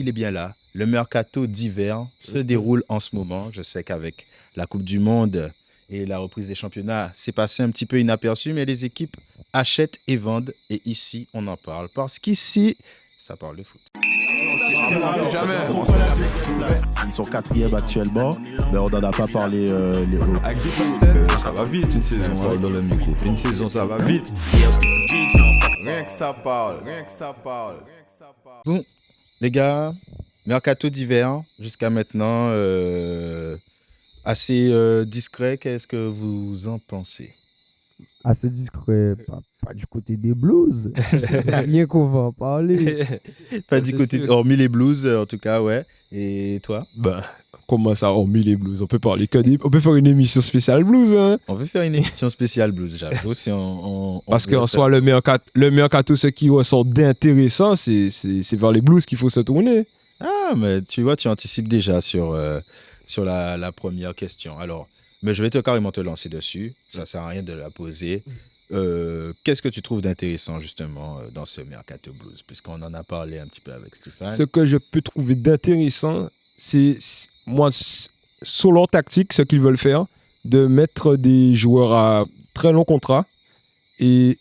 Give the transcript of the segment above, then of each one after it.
Il est bien là. Le mercato d'hiver se déroule en ce moment. Je sais qu'avec la Coupe du Monde et la reprise des championnats, c'est passé un petit peu inaperçu, mais les équipes achètent et vendent. Et ici, on en parle. Parce qu'ici, ça parle de foot. Ils sont quatrième actuellement, mais on n'en a pas parlé. Ça va vite une saison, parle dans le micro. Une saison, ça va vite. Rien que ça parle. Bon, les gars, mercato d'hiver jusqu'à maintenant, assez discret. Qu'est-ce que vous en pensez? Assez discret, pas du côté des Blues. Rien qu'on va en parler. Pas du côté, hormis les Blues, en tout cas, ouais. Et toi? Ben, comment ça, hormis les blues? On peut parler que des... On peut faire une émission spéciale blues, hein? On veut faire une émission spéciale Blues, j'avoue. Si Parce qu'en soi, le mercato, ce qui ressort d'intéressant, c'est vers les blues qu'il faut se tourner. Ah, mais tu vois, tu anticipes déjà sur la première question. Alors, mais je vais carrément te lancer dessus. Ça ne sert à rien de la poser. Qu'est-ce que tu trouves d'intéressant, justement, dans ce mercato blues? Puisqu'on en a parlé un petit peu avec Stéphane. Ce que je peux trouver d'intéressant, c'est, moi, sur leur tactique, ce qu'ils veulent faire, de mettre des joueurs à très long contrat et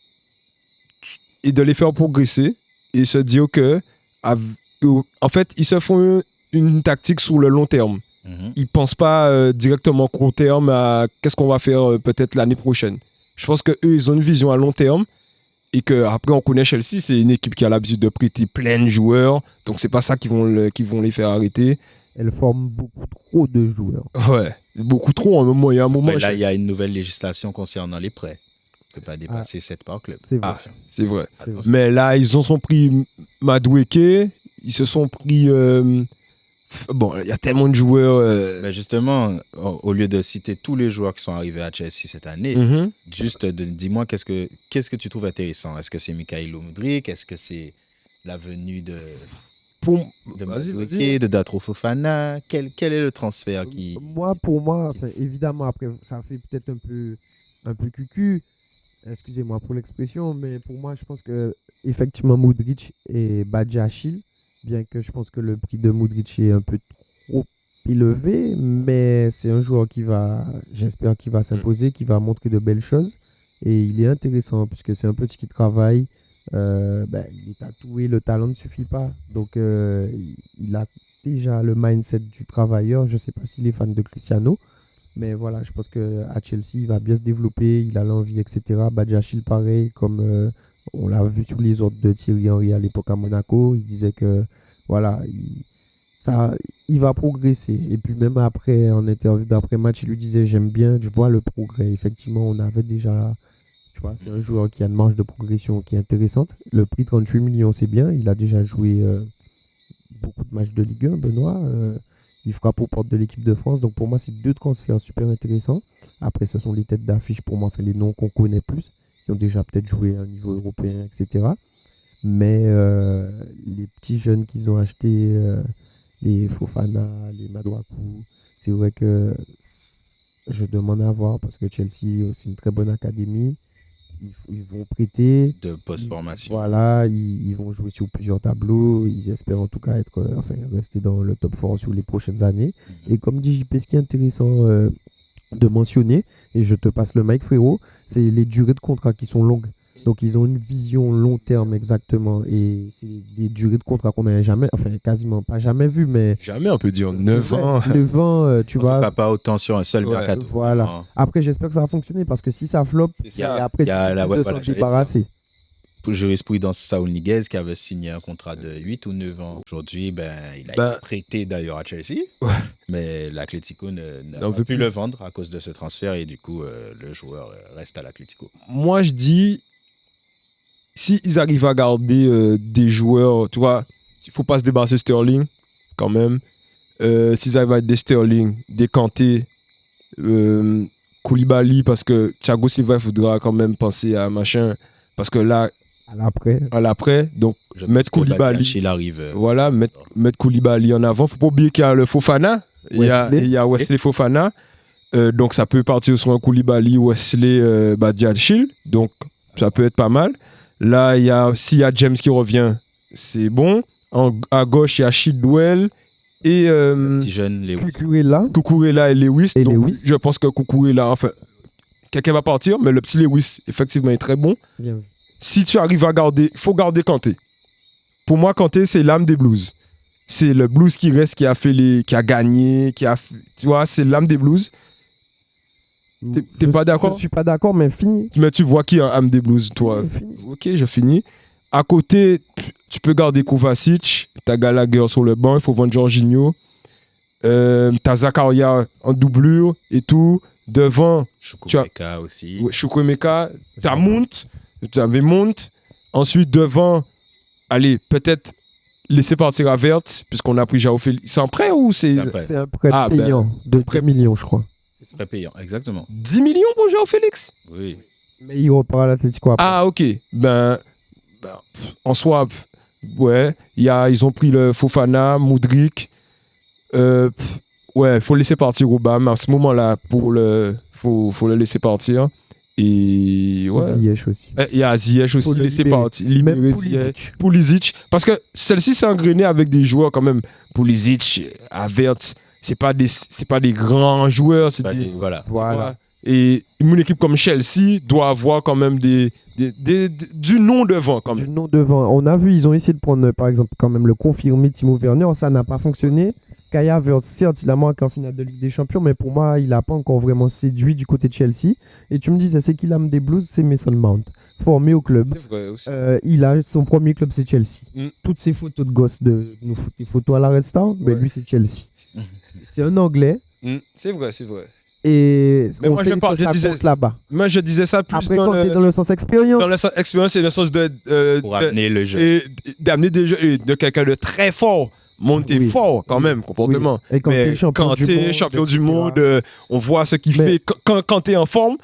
de les faire progresser et se dire que, en fait, ils se font une tactique sur le long terme. Ils ne pensent pas directement court terme à qu'est-ce qu'on va faire peut-être l'année prochaine. Je pense qu'eux, ils ont une vision à long terme et qu'après, on connaît Chelsea, c'est une équipe qui a l'habitude de prêter plein de joueurs. Donc, ce n'est pas ça qui vont les faire arrêter. Elle forme beaucoup trop de joueurs. Ouais, beaucoup trop. Il y a un moment. Mais là, il y a une nouvelle législation concernant les prêts. On ne peut pas dépasser 7 par club. C'est vrai. C'est vrai. Attention. Mais là, ils se sont pris Madueke, ils se sont pris... Bon, il y a tellement de joueurs... Mais justement, au lieu de citer tous les joueurs qui sont arrivés à Chelsea cette année, juste dis-moi qu'est-ce que tu trouves intéressant. Est-ce que c'est Mikhailo Mudryk? Est-ce que c'est la venue de Madueke, de Datro Fofana? Quel est le transfert qui... Pour moi, évidemment, après, ça fait peut-être un peu cucu. Excusez-moi pour l'expression, mais pour moi, je pense que effectivement Mudryk et Badiashile, bien que je pense que le prix de Mudryk est un peu trop élevé, mais c'est un joueur j'espère qu'il va s'imposer, qui va montrer de belles choses. Et il est intéressant, puisque c'est un petit qui travaille. Il est tatoué, le talent ne suffit pas. Donc, il a déjà le mindset du travailleur. Je ne sais pas s'il est fan de Cristiano, mais voilà, je pense qu'à Chelsea, il va bien se développer, il a l'envie, etc. Badiashile, pareil, comme... on l'a vu sous les ordres de Thierry Henry à l'époque à Monaco. Il disait que voilà, il va progresser. Et puis même après, en interview d'après-match, il lui disait j'aime bien, je vois le progrès. Effectivement, on avait déjà, tu vois, c'est un joueur qui a une marge de progression qui est intéressante. Le prix 38 millions, c'est bien. Il a déjà joué beaucoup de matchs de Ligue 1, Benoît. Il frappe aux portes de l'équipe de France. Donc pour moi, c'est deux transferts super intéressants. Après, ce sont les têtes d'affiche pour moi, les noms qu'on connaît plus, qui ont déjà peut-être joué à un niveau européen, etc. Mais les petits jeunes qu'ils ont achetés, les Fofana, les Madueke, c'est vrai que je demande à voir parce que Chelsea, c'est une très bonne académie. Ils vont prêter. De post-formation. Voilà, ils vont jouer sur plusieurs tableaux. Ils espèrent en tout cas rester dans le top 4 sur les prochaines années. Et comme dit JP, ce qui est intéressant de mentionner, et je te passe le mic frérot, c'est les durées de contrat qui sont longues. Donc ils ont une vision long terme exactement, et c'est des durées de contrat qu'on n'avait jamais, quasiment pas jamais vu, mais... Jamais, on peut dire 9 ans. 9 ans, tu vois. En tout cas, pas autant sur un seul mercato. Voilà. Après, j'espère que ça va fonctionner, parce que si ça flop, après, tu peux s'en débarrasser. Pour jurisprudence Saúl Ñíguez qui avait signé un contrat de 8 ou 9 ans. Aujourd'hui, il a été prêté d'ailleurs à Chelsea, mais l'Atlético n'a pas pu le vendre à cause de ce transfert et du coup, le joueur reste à l'Atlético. Moi, je dis, s'ils arrivent à garder des joueurs, tu vois, il ne faut pas se débarrasser de Sterling quand même. S'ils arrivent à être des Sterling, des Kanté, Koulibaly, parce que Thiago Silva, il faudra quand même penser à machin, parce que là, à l'après, donc mettre Koulibaly, voilà, mettre Koulibaly en avant. Faut pas oublier qu'il y a le Fofana, il y a Wesley Fofana, donc ça peut partir sur un Koulibaly, Wesley, Badiashile, donc ça peut être pas mal. Là, s'il y a James qui revient, c'est bon. À gauche, il y a Chilwell et Petit jeune, les Cucurella. Cucurella et Lewis. Et Donc, Lewis. je pense que Cucurella, enfin, quelqu'un va partir, mais le petit Lewis, effectivement, est très bon. Bien vu. Si tu arrives à garder, il faut garder Kanté. Pour moi, Kanté, c'est l'âme des Blues. C'est le Blues qui reste, qui a gagné, tu vois, c'est l'âme des Blues. T'es pas d'accord? Je suis pas d'accord, mais fini. Mais tu vois qui a l'âme des Blues, toi? Fini. Ok, je finis. À côté, tu peux garder Kovacic, t'as Gallagher sur le banc, il faut vendre Jorginho. T'as Zakaria en doublure et tout. Devant, Chukwuemeka aussi. Chukwuemeka, t'as Mount, t'avais Mount. Ensuite, devant, allez, peut-être laisser partir à Vert, puisqu'on a pris João Félix. C'est un prêt ou c'est C'est un prêt Ah, payant de 3 millions, je crois. C'est très payant, exactement. 10 millions pour João Félix? Oui. Mais il repart à l'Atlético après. Ah, ok. En soi, ouais, ils ont pris le Fofana, Mudryk. Ouais, il faut le laisser partir au BAM. À ce moment-là, faut le laisser partir. Et ouais. Ziyech aussi. Il y a Ziyech aussi, Faut le laisser libérer. partir. Libérer Même Ziyech. Pulisic. Parce que celle-ci s'est engrainée avec des joueurs quand même. Pulisic, Havertz, c'est pas des grands joueurs. C'est des, Voilà. Voilà. Et une équipe comme Chelsea doit avoir quand même du nom devant. Quand Du même. nom devant. On a vu, ils ont essayé de prendre, par exemple, quand même le confirmé Timo Werner. Ça n'a pas fonctionné. Kai Havertz, certes, il a manqué en finale de Ligue des Champions, mais pour moi, il n'a pas encore vraiment séduit du côté de Chelsea. Et tu me disais, c'est qui l'âme des Blues? C'est Mason Mount. Formé au club. C'est vrai aussi. Il a son premier club, c'est Chelsea. Mm. Toutes ces photos de gosses de nous foutent des photos à la resta, mais lui, c'est Chelsea. C'est un Anglais. C'est vrai, c'est vrai. Et Mais on moi, sait je que parle- je ça disais- compte là-bas. Moi, je disais ça plus Après, dans quand tu es dans le sens expérience, le sens expérience et le sens Pour amener le jeu. et d'amener des jeux et de quelqu'un de très fort. Monter Oui. fort quand même, comportement. oui. Et quand Mais t'es champion du monde, champion du etc. monde, on voit ce qu'il Mais- fait. Quand tu es en forme,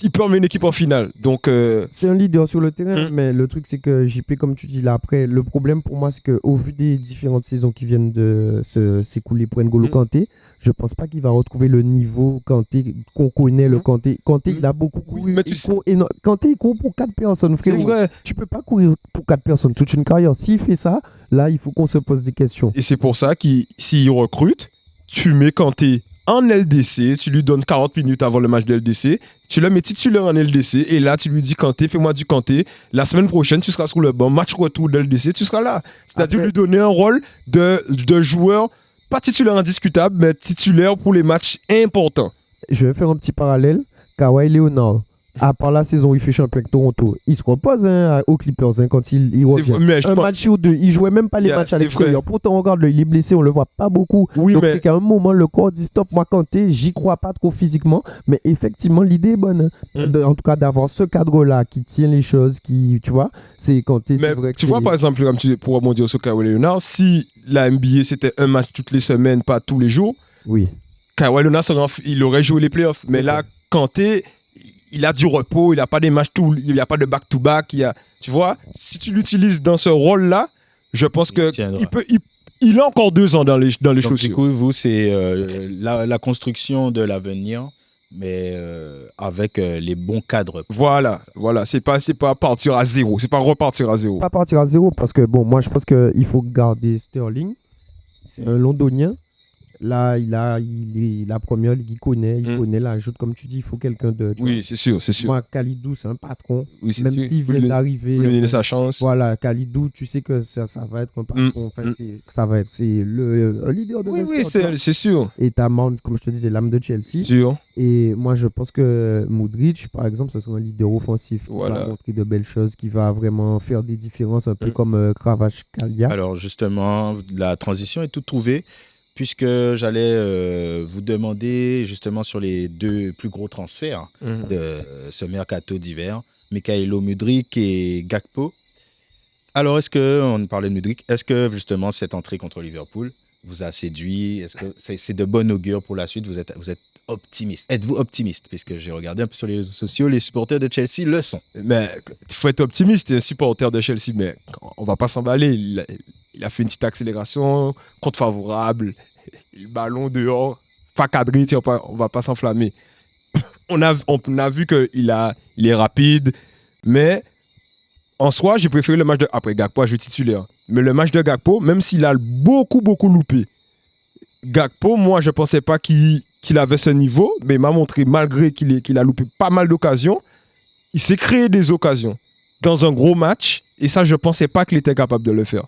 il peut emmener une équipe en finale. Donc, c'est un leader sur le terrain, Mm. mais le truc, c'est que JP, comme tu dis là après, le problème pour moi, c'est qu'au vu des différentes saisons qui viennent de s'écouler pour N'Golo Mm. Kanté, je pense pas qu'il va retrouver le niveau Kanté qu'on connaît, le Mm. Kanté. Kanté, Mm. il a beaucoup Oui, couru. mais tu il sais- court Kanté, il court pour 4 personnes, c'est frérot. vrai. Tu peux pas courir pour 4 personnes toute une carrière. S'il fait ça, là, il faut qu'on se pose des questions. Et c'est pour ça qu'il s'il recrute, tu mets Kanté en LDC, tu lui donnes 40 minutes avant le match de LDC, tu le mets titulaire en LDC, et là, tu lui dis Kanté, fais-moi du Kanté. La semaine prochaine, tu seras sur le banc, match retour de LDC, tu seras là. C'est-à-dire Après- lui donner un rôle de joueur, pas titulaire indiscutable, mais titulaire pour les matchs importants. Je vais faire un petit parallèle. Kawhi Leonard, à part la saison où il fait champion avec Toronto, il se repose aux Clippers quand il C'est revient. vrai, mais je Un pense- match ou deux. Il jouait même pas les Yeah, matchs à c'est l'extérieur. Pourtant, regarde, il est blessé, on le voit pas beaucoup. Oui, Donc, mais c'est qu'à un moment, le corps dit stop. Moi, Kanté, j'y crois pas trop physiquement. Mais effectivement, l'idée est bonne. Hein. En tout cas, d'avoir ce cadre-là qui tient les choses, qui, tu vois, c'est Kanté, c'est Mais vrai que tu vois, c'est- par exemple, comme pour rebondir sur Kawhi Leonard, si la NBA c'était un match toutes les semaines, pas tous les jours, Oui. Kawhi Leonard, il aurait joué les playoffs. Mais C'est là, vrai. Kanté, il a du repos, il n'a pas des matchs il n'y a pas de back-to-back. Tu vois, si tu l'utilises dans ce rôle-là, je pense Il que tiendra. il a encore 2 ans dans les Donc, du chaussures. coup, vous, c'est la construction de l'avenir, mais avec les bons cadres. Voilà, c'est pas partir à zéro, c'est pas repartir à zéro. Pas partir à zéro parce que, bon, moi, je pense qu'il faut garder Sterling. C'est un Londonien. Là, il est la première ligue, il connaît la joute, comme tu dis, il faut quelqu'un de. tu Oui, c'est sûr, c'est sûr. vois. Moi, Khalidou, c'est un patron. Oui, c'est Même sûr. s'il Faut vient lui d'arriver. faut lui donner sa chance. Voilà, Khalidou, tu sais que ça va être un patron. Enfin, c'est un leader de Oui, vestiaire, tu vois. c'est sûr. Et t'as Mount, comme je te disais, l'âme de Chelsea. Sûr. Et moi, je pense que Mudryk, par exemple, ce sera un leader offensif qui Voilà. va montrer de belles choses, qui va vraiment faire des différences, un peu comme Kvaratskhelia. Alors, justement, la transition est toute trouvée, puisque j'allais vous demander, justement, sur les 2 plus gros transferts de ce mercato d'hiver, Mykhailo Mudryk et Gakpo. Alors, on parlait de Mudryk, est-ce que, justement, cette entrée contre Liverpool vous a séduit? Est-ce que c'est de bon augure pour la suite? Vous êtes optimiste? Êtes-vous optimiste? Puisque j'ai regardé un peu sur les réseaux sociaux, les supporters de Chelsea le sont. Mais il faut être optimiste, il est supporter de Chelsea, mais on va pas s'emballer. Il a fait une petite accélération, compte favorable, le ballon dehors, pas cadré, on va pas s'enflammer. On a vu qu'il est rapide, mais en soi, j'ai préféré le match de... Après, Gakpo a joué titulaire. Mais le match de Gakpo, même s'il a beaucoup loupé, Gakpo, moi, je ne pensais pas qu'il avait ce niveau, mais il m'a montré, malgré qu'il a loupé pas mal d'occasions, il s'est créé des occasions dans un gros match, et ça, je ne pensais pas qu'il était capable de le faire.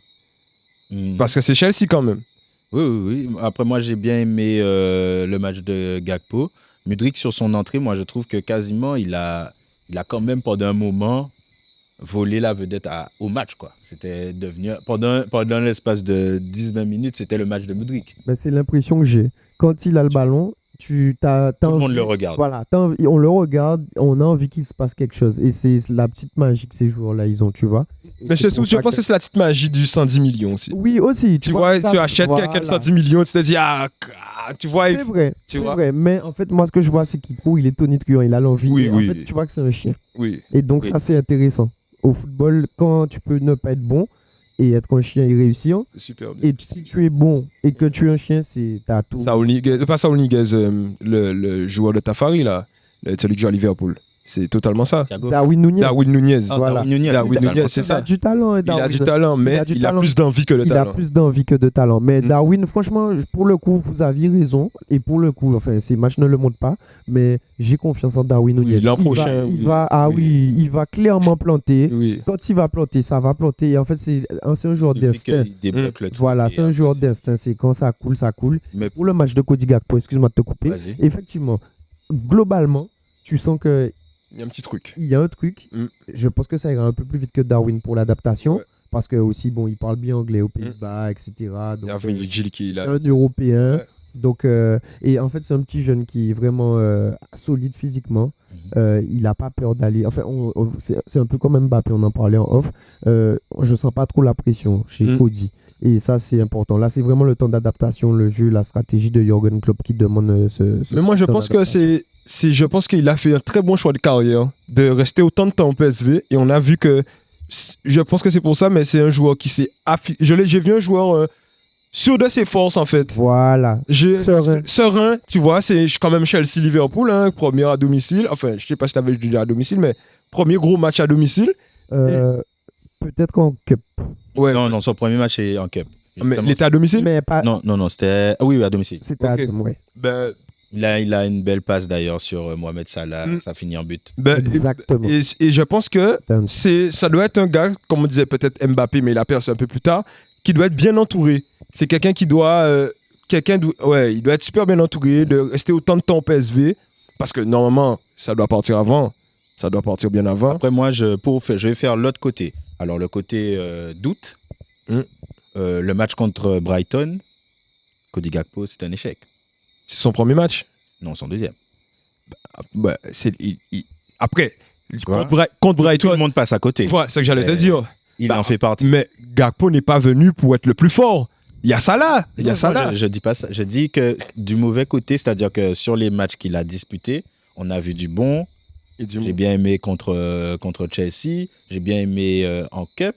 Parce que c'est Chelsea quand même. Oui. Après, moi, j'ai bien aimé le match de Gakpo. Mudryk, sur son entrée, moi, je trouve que quasiment, il a quand même, pendant un moment, volé la vedette au match, quoi. C'était devenu... Pendant l'espace de 10-20 minutes, c'était le match de Mudryk. Ben, c'est l'impression que j'ai. Quand il a le ballon, t'as Tout le envie- monde le regarde. Voilà, on le regarde, on a envie qu'il se passe quelque chose. Et c'est la petite magie que ces joueurs-là, ils ont, tu vois. Et Mais c'est je pour ça pense que c'est la petite magie du 110 millions aussi. Oui, aussi. Tu vois, ça, tu achètes voilà. quelqu'un de 110 millions, tu te dis, tu vois, C'est vrai, tu c'est vois. vrai. Mais en fait, moi, ce que je vois, c'est qu'il court, il est tonitruant, il a l'envie. Oui, Et oui. En fait, tu vois que c'est un chien. Oui. Et donc, Oui. ça, c'est intéressant. Au football, quand tu peux ne pas être bon et être un chien et réussir, C'est super bien. et si tu es bon et que tu es un chien, t'as tout. Saúl Ñíguez, pas Saúl Ñíguez, le joueur de Tafari, là, celui qui joue à Liverpool. C'est totalement ça. Thiago. Darwin Nunez. Darwin Nunez. Ah, voilà. Darwin Nunez, Darwin c'est Nunez, c'est Il a ça. du talent, Il a Darwin. du talent, mais du il a talent. plus d'envie que de Il a talent. plus d'envie que de talent. Mais Mm. Darwin, franchement, pour le coup, vous aviez raison. Et pour le coup, enfin, ces matchs ne le montrent pas. Mais j'ai confiance en Darwin Nunez. l'an Il prochain, il va clairement planter. Oui. Quand il va planter, ça va planter. Et en fait, c'est un joueur Depuis d'instinct. qu'il débloque le truc. Voilà, Et c'est un après, joueur d'instinct. C'est quand ça coule, ça coule. Mais Pour le match de Cody Gakpo, excuse-moi de te couper. vas-y. Effectivement, globalement, tu sens qu'il Il y a un petit truc. y a un truc. Mm. Je pense que ça ira un peu plus vite que Darwin pour l'adaptation. Ouais. Parce que aussi, bon, il parle bien anglais aux Pays-Bas, etc. Il y Donc, a Virgil qui est c'est là. un Européen. Ouais. Donc, et en fait, c'est un petit jeune qui est vraiment solide physiquement. Il n'a pas peur d'aller. Enfin, c'est un peu comme Mbappé, on en parlait en off. Je sens pas trop la pression chez Mm. Cody. Et ça, c'est important. Là, c'est vraiment le temps d'adaptation, le jeu, la stratégie de Jürgen Klopp qui demande ce Mais moi, je temps pense que d'adaptation. je pense qu'il a fait un très bon choix de carrière de rester autant de temps au PSV. Et on a vu que, je pense que c'est pour ça, mais c'est un joueur qui s'est j'ai vu un joueur sûr de ses forces, en fait. Voilà. Serein. Serein, tu vois, c'est quand même Chelsea-Liverpool, hein, premier à domicile. Enfin, je sais pas si tu avais déjà à domicile, mais premier gros match à domicile. Peut-être qu'en Cup. Ouais. Non, son premier match est en Cup. Mais Justement, il était à domicile. Mais pas. Non, c'était... Ah oui, à domicile. C'était Ok. ouais. Ben, Il a une belle passe d'ailleurs sur Mohamed Salah. Mm. Ça finit en but. Exactement. et je pense que ça doit être un gars, comme on disait peut-être Mbappé, mais il a percé un peu plus tard, qui doit être bien entouré. C'est quelqu'un qui doit... il doit être super bien entouré, de rester autant de temps au PSV, parce que normalement, ça doit partir avant. Ça doit partir bien avant. Après, moi, je vais faire l'autre côté. Alors, le côté doute. Le match contre Brighton, Cody Gakpo, c'est un échec. C'est son premier match. Non, son deuxième. Ouais, après, vois, contre Tout le Brighton, monde passe à côté. voilà, c'est ce que j'allais te Euh, dire. Il en fait partie. Mais Gakpo n'est pas venu pour être le plus fort. Il y a ça là. Il y a Non, ça moi, là. je dis pas ça. Je dis que du mauvais côté, c'est-à-dire que sur les matchs qu'il a disputés, on a vu du bon. J'ai bien aimé contre Chelsea. J'ai bien aimé en Cup.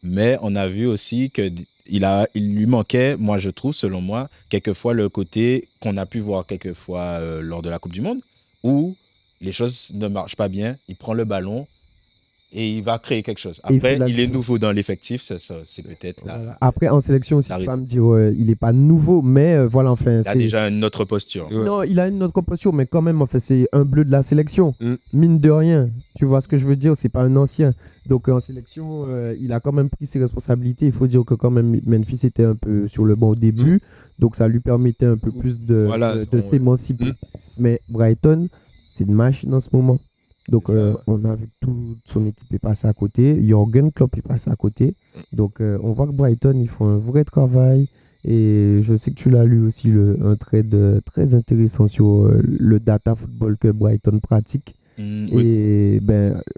Mais on a vu aussi que il lui manquait, moi je trouve, selon moi, quelquefois le côté qu'on a pu voir quelquefois lors de la Coupe du Monde, où les choses ne marchent pas bien. Il prend le ballon et il va créer quelque chose. Et il Après, fait la il est différence. nouveau dans l'effectif, c'est peut-être là. Voilà. Après, en sélection aussi, T'as tu vas raison. me dire, il n'est pas nouveau, mais voilà, enfin. Il a déjà une autre posture. Ouais. Non, il a une autre posture, mais quand même, enfin, c'est un bleu de la sélection. Mm. Mine de rien. Tu vois ce que je veux dire? C'est pas un ancien. Donc, en sélection, il a quand même pris ses responsabilités. Il faut dire que, quand même, Memphis était un peu sur le banc au début. Donc, ça lui permettait un peu plus de s'émanciper. Mm. Mais Brighton, c'est une machine en ce moment. Donc, C'est ça, ouais. on a vu que toute son équipe est passée à côté. Jürgen Klopp est passé à côté. Donc, on voit que Brighton, ils font un vrai travail. Et je sais que tu l'as lu aussi, un trade très intéressant sur le data football que Brighton pratique. Oui. Et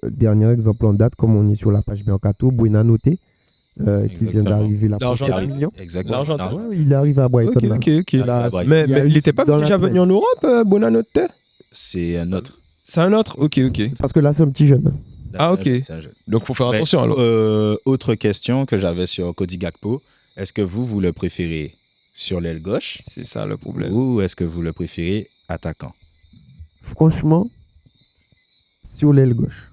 dernier exemple en date, comme on est sur la page Mercato, Buenanote, qui vient Exactement. d'arriver là pour L'Argentin. 7 millions. Exactement. L'Argentin. Non, Ouais, il arrive à Brighton. Ok, là. ok. Là, Brighton. Mais, il y a mais eu il n'était pas dans la déjà semaine. venu en Europe, Buonanotte? c'est un autre. C'est un autre? Ok. Parce que là, c'est un petit jeune. Ah, ok. C'est un jeu. Donc, faut faire Mais, attention alors. autre question que j'avais sur Cody Gakpo. Est-ce que vous le préférez sur l'aile gauche C'est ça le problème. ou est-ce que vous le préférez attaquant? Franchement, sur l'aile gauche.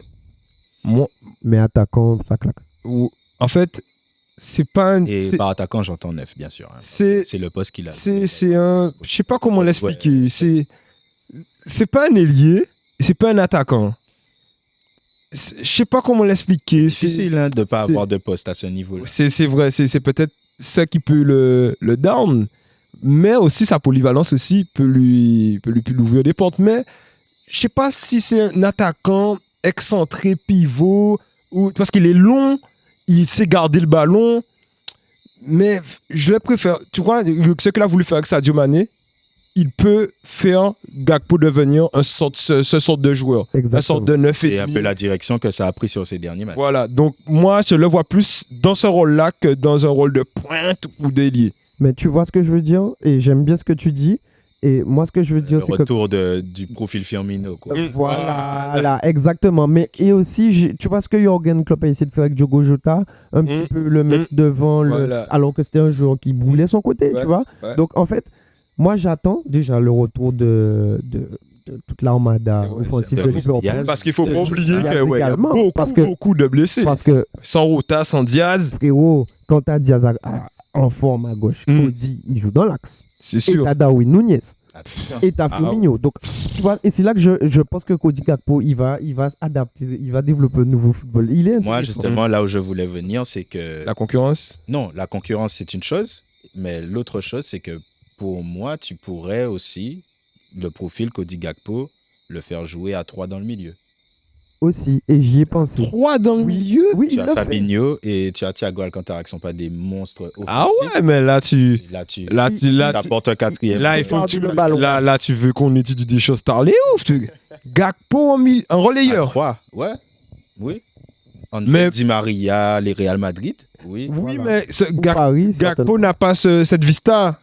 Moi, Mais attaquant, ça claque. en fait, c'est pas un. Et c'est- par attaquant, j'entends 9, bien sûr. Hein. C'est C'est le poste qu'il a. c'est un. Je sais pas comment Ouais. l'expliquer. C'est pas un ailier, c'est pas un attaquant. Je sais pas comment l'expliquer. C'est difficile hein, de ne pas c'est- avoir de poste à ce niveau-là. C'est vrai, c'est peut-être ça qui peut le down. Mais aussi, sa polyvalence aussi peut lui ouvrir des portes. Mais je sais pas si c'est un attaquant excentré, pivot, ou parce qu'il est long, il sait garder le ballon. Mais je le préfère. Tu vois, ce qu'il a voulu faire avec Sadio Mané, il peut faire Gakpo devenir ce sorte de joueur. Un Exactement. sorte de 9 C'est et un peu la direction que ça a pris sur ces derniers matchs. Voilà, donc moi, je le vois plus dans ce rôle-là que dans un rôle de pointe ou d'ailier. Mais tu vois ce que je veux dire et j'aime bien ce que tu dis. Et moi, ce que je veux dire, Le c'est que retour du profil Firmino. Quoi. Voilà, exactement. Mais et aussi, tu vois ce que Jürgen Klopp a essayé de faire avec Diogo Jota, un petit peu le mettre devant, Voilà. alors que c'était un joueur qui boulait son côté, Ouais, tu vois. ouais. Donc en fait, moi j'attends déjà le retour de toute l'armada Ouais, offensive de de Luis Liverpool. Diaz. Parce qu'il faut pas Diaz oublier qu'il y a également, beaucoup, parce que- beaucoup de blessés. Parce que Sans Rota, sans Diaz, frérot, quand t'as Diaz en forme à gauche, Cody, il joue dans l'axe. c'est Et sûr. t'as Darwin Nunez. Attention. Et t'as Firmino. Donc, tu vois, et c'est là que je pense que Cody Gakpo, il va s'adapter, il va développer un nouveau football. Il est Moi, intéressant. justement, là où je voulais venir, c'est que... La concurrence. Non, la concurrence, c'est une chose. Mais l'autre chose, c'est que pour moi, tu pourrais aussi, le profil Cody Gakpo, le faire jouer à 3 dans le milieu. Aussi, et j'y ai pensé. 3 dans le milieu. Oui, Tu il as l'a fait. Fabinho et tu as Thiago Alcantara qui ne sont pas des monstres offensifs. Ah ouais, mais là, tu apportes un quatrième. là, il faut que Garde tu le ballon. là, tu veux qu'on étudie des choses. T'as l'air ouf. Gakpo en relayeur. 3, ouais. Oui. Mais- Di Maria, les Real Madrid. Oui. Oui, Voilà. mais Ou Paris, certainement. Gakpo n'a pas cette vista.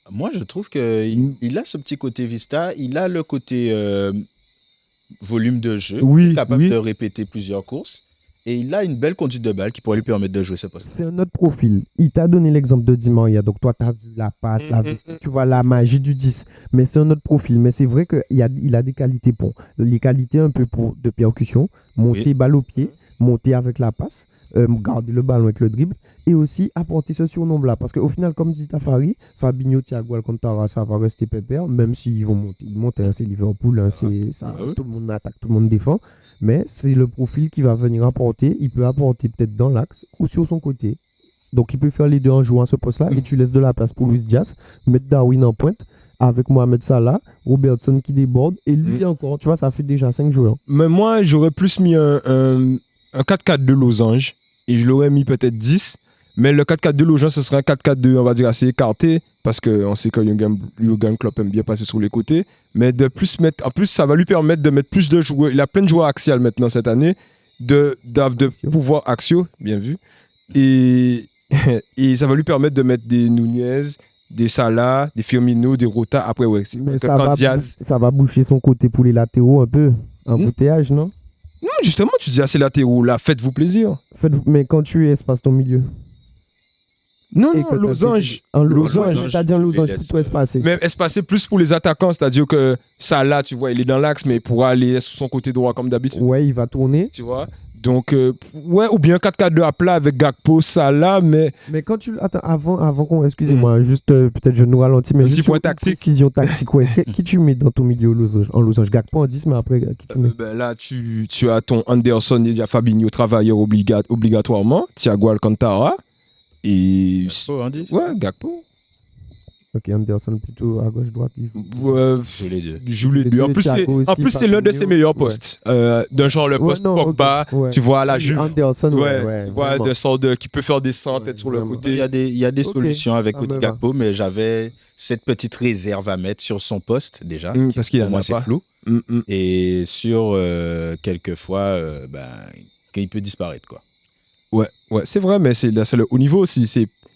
Moi, je trouve qu'il a ce petit côté vista. Il a le côté volume de jeu. Oui, capable oui. de répéter plusieurs courses. Et il a une belle conduite de balle qui pourrait lui permettre de jouer ce poste. C'est un autre profil. Il t'a donné l'exemple de Di Maria. Donc, toi, tu as vu la passe, la vista, tu vois la magie du 10. Mais c'est un autre profil. Mais c'est vrai qu'il a des qualités pour. Les qualités un peu de percussion, monter Oui. balle au pied, monter avec la passe, garder le ballon avec le dribble et aussi apporter ce surnombre-là. Parce qu'au final, comme dit Tafari, Fabinho, Thiago Alcantara, ça va rester pépère, même s'ils vont monter. Ils montent, hein, c'est Liverpool, hein, c'est ça, Ah oui. tout le monde attaque, tout le monde défend. Mais c'est le profil qui va venir apporter. Il peut apporter peut-être dans l'axe ou sur son côté. Donc il peut faire les deux en jouant à ce poste-là et tu laisses de la place pour Luis Diaz, mettre Darwin en pointe avec Mohamed Salah, Robertson qui déborde et lui encore. Tu vois, ça fait déjà 5 joueurs. Mais moi, j'aurais plus mis un 4-4 de losange et je l'aurais mis peut-être 10. Mais le 4-4 de losange, ce serait un 4-4-2, on va dire, assez écarté parce qu'on sait que Jürgen Klopp aime bien passer sur les côtés. Mais de plus mettre, en plus, ça va lui permettre de mettre plus de joueurs. Il a plein de joueurs axial maintenant cette année, de pouvoir axiaux, bien vu. Et, et ça va lui permettre de mettre des Nunez, des Salah, des Firmino, des Rota. Après, ouais, c'est Mais que ça quand va, Diaz. ça va boucher son côté pour les latéraux un peu. Embouteillage, non? Non, justement, tu dis assez latéraux, là, faites-vous plaisir. Mais quand tu espaces ton milieu. Non, Et non, que t'as losange. Un Losange. losange. C'est-à-dire un losange laisse, plutôt espacé. Mais espacé plus pour les attaquants, c'est-à-dire que ça là, tu vois, il est dans l'axe, mais il pourra aller sur son côté droit comme d'habitude. Ouais, il va tourner. Tu vois. Donc, ouais, ou bien 4-4-2 à plat avec Gakpo, Salah, mais Mais quand tu. Attends, avant qu'on. Excusez-moi, juste peut-être je nous ralentis, mais Un juste petit point une tactique. précision tactique. Ouais. Qui tu mets dans ton milieu en losange? Gakpo en 10, mais après, qui tu mets? ben là, tu as ton Anderson et Fabinho travailleur obligatoirement, Thiago Alcantara, et. Oh, Andy, Ouais, Gakpo. Ok, Anderson plutôt à gauche-droite. Il joue. Ouais, je les deux. il joue les Les deux. En deux, plus, Thiago c'est aussi, l'un de ses Fabinho. meilleurs Ouais. postes. D'un genre le Ouais, poste non, Pogba, ok, ouais. tu vois, à la Juve. Anderson, Ouais, ouais. tu vois, vraiment. de sorte qui peut faire des centres, Ouais, être sur le vraiment. Il y côté. a des Ok, solutions avec ça Cody me va. Gakpo, mais j'avais cette petite réserve à mettre sur son poste déjà. Parce qu'il Pour en moi, a c'est pas. flou. Mm. Et sur quelquefois, qu'il peut disparaître. Quoi. Ouais, c'est vrai, mais c'est le haut niveau aussi.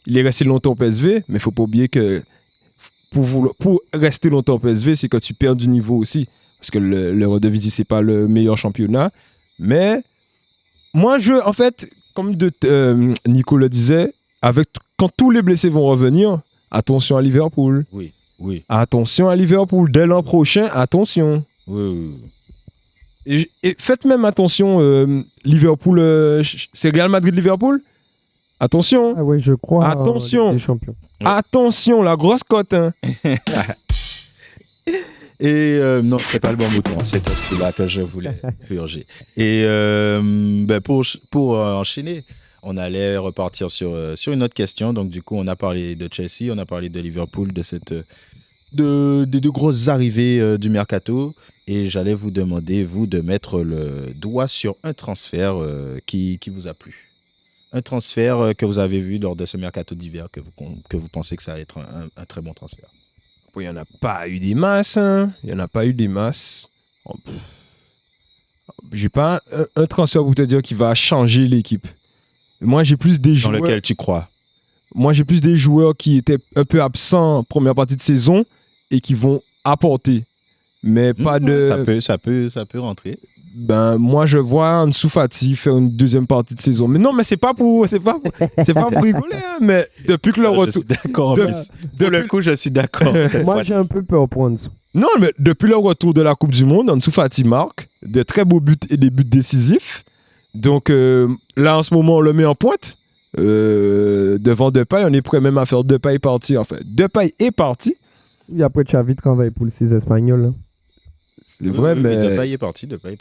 Il est resté longtemps au PSV, mais il faut pas oublier que pour rester longtemps au PSV, c'est que tu perds du niveau aussi. Parce que le Eredivisie, c'est pas le meilleur championnat. Mais moi, en fait, comme Nico le disait, quand tous les blessés vont revenir, attention à Liverpool. Oui. Attention à Liverpool. Dès l'an prochain, attention. Oui. Et faites même attention, Liverpool, c'est Real Madrid-Liverpool. Attention, Ah ouais, je crois. Attention. Des champions. attention, la grosse cote. Hein. Et non, c'est pas le bon mouton, c'était celui-là que je voulais purger. Et pour enchaîner, on allait repartir sur une autre question. Donc du coup, on a parlé de Chelsea, on a parlé de Liverpool, des deux grosses arrivées du mercato. Et j'allais vous demander, vous, de mettre le doigt sur un transfert qui vous a plu. Un transfert que vous avez vu lors de ce mercato d'hiver, que vous pensez que ça va être un très bon transfert. Il n'y en a pas eu des masses. Hein. Il n'y en a pas eu des masses. J'ai pas un transfert pour te dire qui va changer l'équipe. Moi, j'ai plus des Dans joueurs. lequel tu crois. Moi, j'ai plus des joueurs qui étaient un peu absents en première partie de saison et qui vont apporter. Mais pas de. Ça peut rentrer. Ben, moi, je vois Ansu Fati faire une deuxième partie de saison. Mais non, mais c'est pas pour rigoler. Hein, mais depuis que le Je retour. suis d'accord. en plus. Pour le coup, je suis d'accord. cette Moi, fois-ci. j'ai un peu peur pour Ansu. Non, mais depuis le retour de la Coupe du Monde, Ansu Fati marque de très beaux buts et des buts décisifs. Donc là, en ce moment, on le met en pointe. Devant Depay, on est prêt même à faire Depay partir. Enfin, Depay est parti. Et après, Xavi travaille pour le 6 espagnol. Hein. C'est vrai, Oui, mais. Depay est parti. Depay-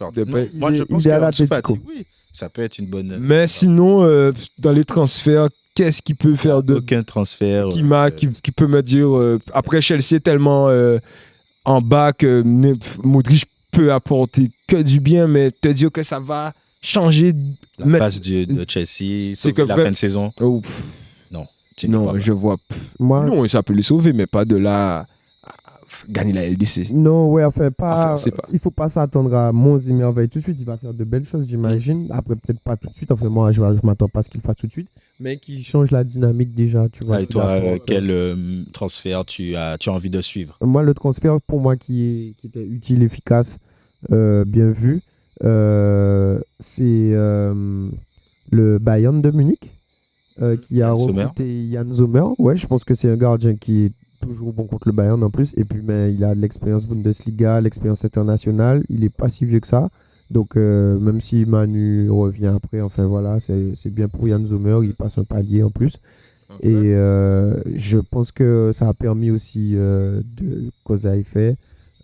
Non, moi, je pense il est que à Ansu l'Atlético. Fati, oui, ça peut être une bonne. Mais sinon, dans les transferts, qu'est-ce qu'il peut faire de. Aucun transfert. Qui peut me dire. Après, Chelsea est tellement en bas que Modric peut apporter que du bien, mais te dire que ça va changer. la phase de Chelsea, c'est que que la vrai- fin de saison. Oh, Tu n'y crois non, pas. je vois. Moi, Non, ça peut les sauver, mais pas de là à gagner la LDC. non, ouais, enfin, Enfin, on sait pas. il faut pas s'attendre à monts et merveilles tout de suite. Il va faire de belles choses, j'imagine. Après, peut-être pas tout de suite. Enfin, moi, je m'attends pas à ce qu'il fasse tout de suite. Mais qu'il change la dynamique déjà, tu vois. Et qu'il toi, apporte, quel transfert tu as envie de suivre? Moi, le transfert, pour moi, qui était utile, efficace, bien vu, c'est le Bayern de Munich, qui a Yann Sommer. recruté Yann Sommer. Ouais, je pense que c'est un gardien qui est toujours bon contre le Bayern en plus. Et puis, mais, il a de l'expérience Bundesliga, l'expérience internationale. Il n'est pas si vieux que ça. Donc, même si Manu revient après, enfin voilà, c'est bien pour Yann Sommer. Il passe un palier en plus. Et je pense que ça a permis aussi que ça ait fait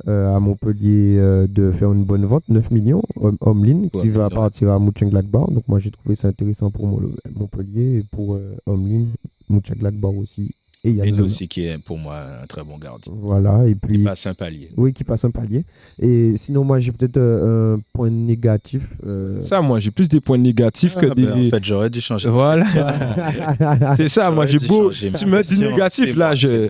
à Montpellier de faire une bonne vente, 9 millions, Omlin, qui va partir à Mönchengladbach. Donc moi j'ai trouvé ça intéressant pour Montpellier et pour Omlin, Mönchengladbach aussi. Et Yann Et Sommer. aussi qui est pour moi un très bon gardien. Voilà, et Il puis... passe un palier. Oui, qui passe un palier. Et sinon, moi j'ai peut-être un point négatif. Ça, moi, j'ai plus des points négatifs que des. En fait, j'aurais dû changer. Voilà. C'est ça, moi, j'ai beau. Changer ma Tu me dis question. négatif, C'est là, moi, je.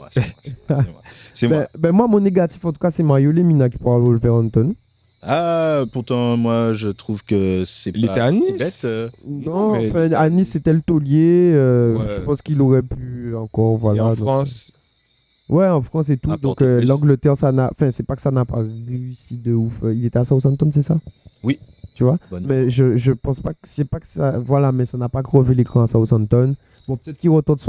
C'est moi. Ben, moi, mon négatif, en tout cas, c'est Mario Lemina qui pourra Wolverhampton. Ah, pourtant, moi, je trouve que c'est Il pas était à si Nice. bête. Non, mais- enfin, à Nice, c'était le taulier. Ouais. Je pense qu'il aurait pu encore. Et Voilà, en donc, France. Ouais, en France et tout. Donc, Apporter plus. l'Angleterre, ça n'a. Enfin, c'est pas que ça n'a pas réussi de ouf. Il était à Southampton, c'est ça? Oui. Tu vois? Bonne. Mais je pense pas que. Je sais pas que ça. Voilà, mais ça n'a pas crevé l'écran à Southampton. Bon, peut-être qu'il retente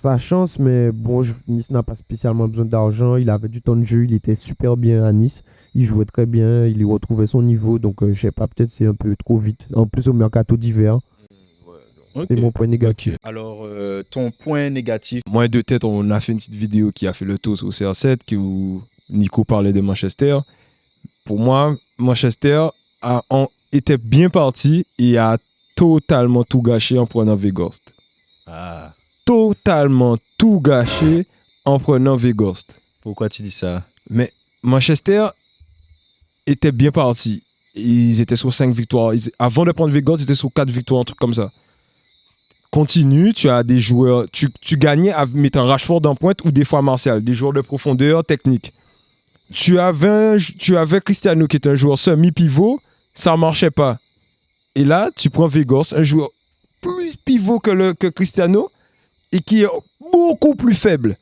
sa chance, mais bon, Nice n'a pas spécialement besoin d'argent. Il avait du temps de jeu, il était super bien à Nice. Il jouait très bien, il y retrouvait son niveau. Donc, je sais pas, peut-être c'est un peu trop vite. En plus, au mercato d'hiver, Ok. c'est mon point négatif. Ok. Alors, ton point négatif. Moi, de tête, on a fait une petite vidéo qui a fait le tour sur CR7 où Nico parlait de Manchester. Pour moi, Manchester était bien parti et a totalement tout gâché en prenant Weghorst. Ah, Totalement tout gâché en prenant Weghorst. pourquoi tu dis ça? Mais Manchester était bien parti. Ils étaient sur 5 victoires. Avant de prendre Weghorst, ils étaient sur 4 victoires, un truc comme ça. Continue, tu as des joueurs. Tu gagnais en mettant Rashford en pointe ou des fois Martial, des joueurs de profondeur technique. Tu avais Cristiano qui est un joueur semi-pivot, ça ne marchait pas. Et là, tu prends Weghorst, un joueur plus pivot que Cristiano et qui est beaucoup plus faible.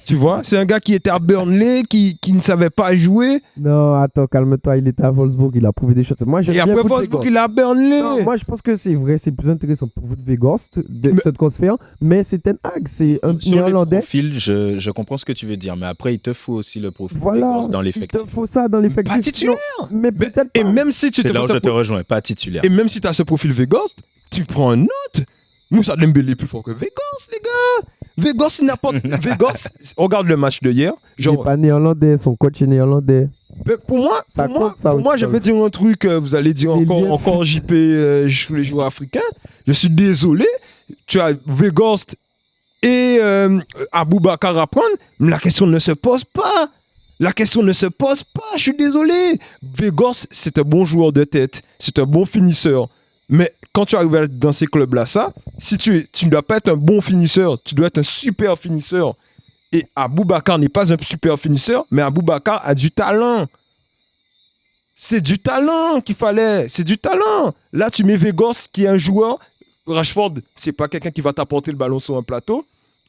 Tu vois, c'est un gars qui était à Burnley, qui ne savait pas jouer. Non, attends, calme-toi, il était à Wolfsburg, il a prouvé des choses. Moi, j'aime Et bien après Wout Wolfsburg, Weghorst. il est à Burnley. Non, moi, je pense que c'est vrai, c'est plus intéressant pour Wout Weghorst de Mais- ce transfert, mais c'est Ten Hag, c'est un Sur les Néerlandais. profils, je comprends ce que tu veux dire, mais après, il te faut aussi le profil Voilà, Weghorst dans il l'effectif. te faut ça dans l'effectif. Pas titulaire. Non, mais peut-être Et pas. même si tu C'est là où je te te rejoins, pas titulaire. Et même si tu as ce profil Weghorst, tu prends un autre. Moussa Dembélé est plus fort que Weghorst, les gars. Weghorst, il n'importe. Weghorst, regarde le match de hier. Il n'est Genre, pas néerlandais, son coach est néerlandais. mais pour moi, Ça compte, ça pour moi, aussi, je ça vais aussi. dire un truc. Vous allez dire Les liens encore JP sur les joueurs africains. Je suis désolé. Tu as Weghorst et Aboubakar à prendre. Mais la question ne se pose pas. La question ne se pose pas. Je suis désolé. Weghorst, c'est un bon joueur de tête. C'est un bon finisseur. Mais quand tu arrives dans ces clubs-là, si tu ne dois pas être un bon finisseur, tu dois être un super finisseur. Et Aboubakar n'est pas un super finisseur, mais Aboubakar a du talent. C'est du talent qu'il fallait. C'est du talent. Là, tu mets Weghorst qui est un joueur. Rashford, c'est pas quelqu'un qui va t'apporter le ballon sur un plateau.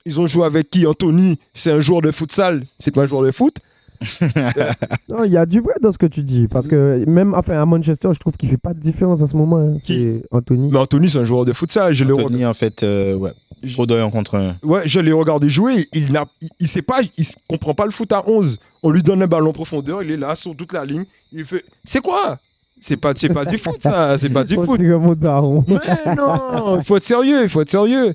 Ils ont joué avec qui? Anthony, c'est un joueur de futsal, c'est pas un joueur de foot. Non, il y a du vrai dans ce que tu dis. Parce que même à Manchester, je trouve qu'il ne fait pas de différence en ce moment. Hein. C'est Anthony. Mais Anthony, c'est un joueur de futsal. Anthony, en fait, ouais, trop d'œil en contre un. Ouais, je l'ai regardé jouer. Il sait pas, il comprend pas le foot à 11. On lui donne un ballon en profondeur, il est là sur toute la ligne. Il fait, c'est quoi? C'est pas du foot, ça. C'est pas du On foot. dirait mon daron. Mais non, il faut être sérieux. Il faut être sérieux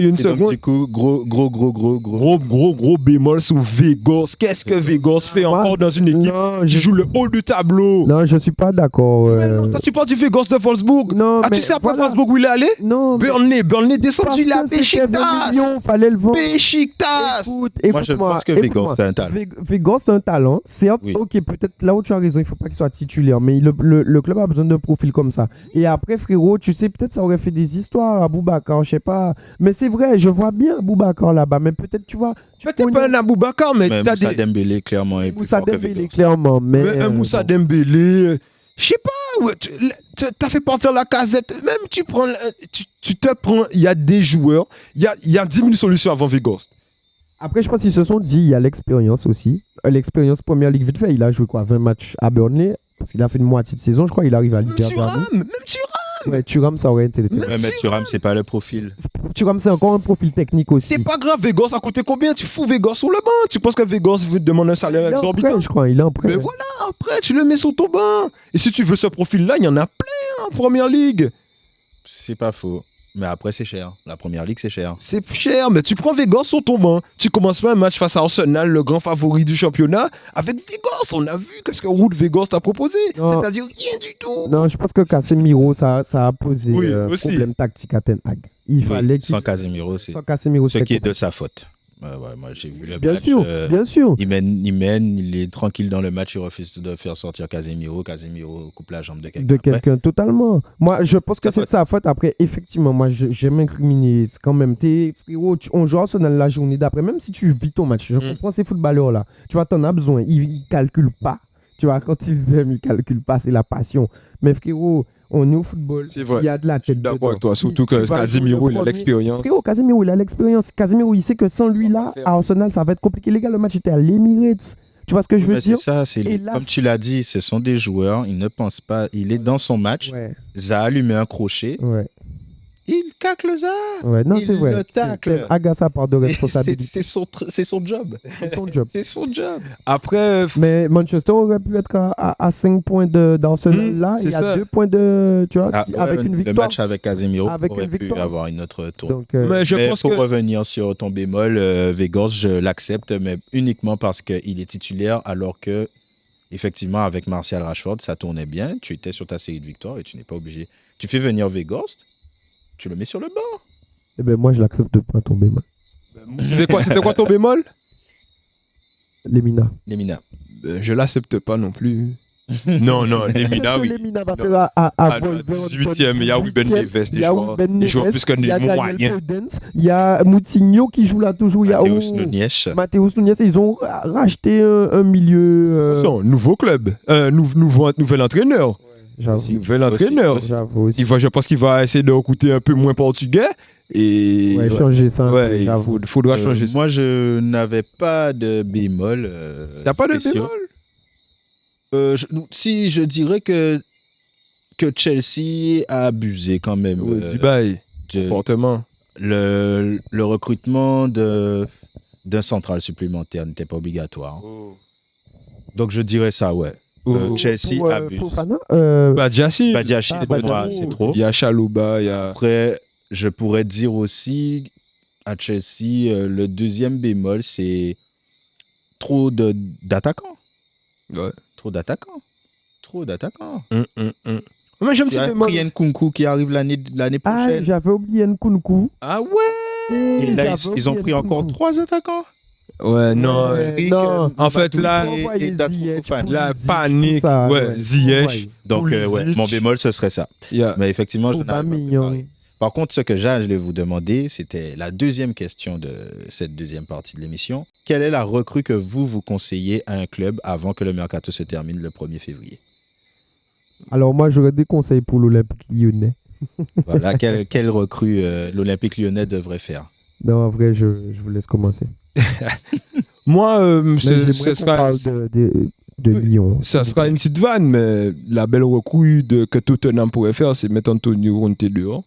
une Et donc, seconde. du coup, Gros bémol sur Weghorst. Qu'est-ce que Weghorst fait Moi, encore dans une équipe Non, qui je joue le haut du tableau? non, je suis pas d'accord. Mais non, toi, tu parles du Weghorst de Wolfsburg. Non, Ah, mais tu sais après voilà. Wolfsburg où il est allé? Non, mais Burnley parce descendu, il a que c'était 20 Beşiktaş. millions, fallait le vendre. Beşiktaş. Moi, je pense que Weghorst a un talent. Weghorst a un talent. Certes, Oui. ok, peut-être là où tu as raison, il faut pas qu'il soit titulaire, mais le club a besoin d'un profil comme ça. Et après, frérot, tu sais, peut-être ça aurait fait des histoires à Boubacar, je sais pas. Mais c'est vrai, je vois bien Boubacar là-bas, mais peut-être tu vois. Peut-être pas un Aboubakar, mais Mais t'as Moussa des... Dembélé, clairement, est plus Moussa fort que Dembélé, Weghorst. clairement. Mais, un Moussa bon. Dembélé, je sais pas, ouais, t'as fait partir la casette, même tu prends, tu te prends, il y a des joueurs, il y a 10 000 solutions avant Weghorst. Après, je pense qu'ils se sont dit, il y a l'expérience aussi. L'expérience Première Ligue vite fait, il a joué quoi, 20 matchs à Burnley, parce qu'il a fait une moitié de saison, je crois, il arrive à Même l'hiver Thuram, dernier. Ouais, Thuram, ça aurait été. Ouais, mais Thuram, c'est pas le profil. Thuram, c'est encore un profil technique aussi. c'est pas grave, Weghorst a coûté combien? Tu fous Weghorst sur le banc, tu penses que Weghorst veut te demander un salaire Il est en exorbitant? prêt, je crois, il est en prêt. Mais voilà, après tu le mets sur ton banc. Et si tu veux ce profil-là, il y en a plein en Première Ligue. C'est pas faux. Mais après, c'est cher. La première ligue, c'est cher. C'est cher, mais tu prends Weghorst sur ton banc. Tu commences pas un match face à Arsenal, le grand favori du championnat, avec Weghorst. On a vu qu'est-ce que Ruud Weghorst a proposé. Non. C'est-à-dire rien du tout. Non, je pense que Casemiro, ça a posé Oui, un aussi. problème tactique à Ten Hag. Il fallait qu'il... Sans Casemiro, c'est Sans Casemiro, ce c'était qui est de sa faute. Ouais, moi, j'ai vu le Bien match. sûr, bien sûr. Il mène, il est tranquille dans le match, il refuse de faire sortir Casemiro. Casemiro coupe la jambe de quelqu'un. De après. quelqu'un, totalement. Moi, je pense C'est que sa c'est de sa faute. Après, effectivement, moi, j'aime incriminer. C'est quand même, t'es frérot, on joue Arsenal la journée d'après. Même si tu vis ton match, je comprends ces footballeurs-là. Tu vois, t'en as besoin. Ils calculent pas. Tu vois, quand ils aiment, ils calculent pas. C'est la passion. Mais frérot, on est au football. C'est vrai. Il y a de la Je suis tête d'accord dedans. avec toi, surtout Il que va Casemiro, jouer le il a premier. l'expérience. Frérot, Casemiro, il a l'expérience. Casemiro, il sait que sans lui là, à Arsenal, ça va être compliqué. Les gars, le match était à l'Emirates. Tu vois ce que je veux Mais dire? c'est ça, Et là, comme tu l'as dit, ce sont des joueurs, ils ne pensent pas, il est dans son match, Ouais, Zaha lui met un crochet, ouais, il cacle Zaha. ouais. Non, Il c'est vrai. le tacle. Ten Hag a sa part de C'est responsabilité. c'est son job. C'est son job. C'est son job. Après, Mais Manchester aurait pu être à 5 points d'Arsenal là. c'est Il y a ça. 2 points de. Tu vois, Ah, avec ouais, une le victoire. match avec Casemiro Avec aurait une pu victoire. avoir une autre tour. Donc, mais je Mais pense pour que... revenir sur ton bémol, Weghorst, je l'accepte, mais uniquement parce qu'il est titulaire, alors que, effectivement, avec Martial Rashford, ça tournait bien. Tu étais sur ta série de victoires et tu n'es pas obligé. Tu fais venir Weghorst, tu le mets sur le banc. eh ben, moi, je l'accepte pas tomber mal. C'était quoi ton bémol? Lemina. Lemina. Je l'accepte pas non plus. Non, Lemina, oui. Lemina va Non. faire à Ah, Wolverhampton 18e, il y a Ruben 18e, Neves, il y a Ruben des joueurs Neves, plus que il y a des Daniel moyens. Podence, il y a Moutinho qui joue là toujours. Il y a Matheus Nunes. Matheus Nunes. Ils ont racheté un milieu. Attention, nouveau club, nouvel entraîneur. J'avoue. Nouvel entraîneur. J'avoue aussi. Je pense qu'il va essayer de recruter un peu moins portugais. Et Ouais, changer ça. un peu, ouais, il j'avoue. faudra changer ça. Moi, je n'avais pas de bémol. T'as pas de spéciaux. bémol? Si, je dirais que Chelsea a abusé quand même. Du bail, de- comportement. le recrutement d'un central supplémentaire n'était pas obligatoire. Donc, je dirais ça, ouais. Chelsea Pour, abuse. Fofana, Badiashile. Badiashile, Ah, pour moi, Badiashile. c'est trop. Il y a Chalouba, il y a... Après, je pourrais dire aussi à Chelsea, le deuxième bémol, c'est trop d'attaquants. Ouais. Trop d'attaquants. Mais j'aime Il y petit a bémol. Priyan Kunku qui arrive l'année Ah, prochaine. j'avais oublié Nkunku. Ah ouais? Et là, ils ont pris encore 3 attaquants. Ouais, non. non. En fait, là, et Datrou Fofana. la panique. Ouais, Ziyech. Donc, ouais, mon bémol, ce serait ça. Yeah. Mais effectivement, je n'avais pas Aubameyang. préparé. Par contre, ce que j'allais vous demander, c'était la deuxième question de cette deuxième partie de l'émission. Quelle est la recrue que vous conseillez à un club avant que le mercato se termine le 1er février? Alors moi, j'aurais des conseils pour l'Olympique lyonnais. Voilà, quelle recrue l'Olympique lyonnais devrait faire? Non, en vrai, je vous laisse commencer. Moi, Mais ce j'aimerais qu'on sera... parle de Lyon. Ça sera une petite vanne, mais la belle recrue que Tottenham pourrait faire, c'est mettre Antonio Conte dehors.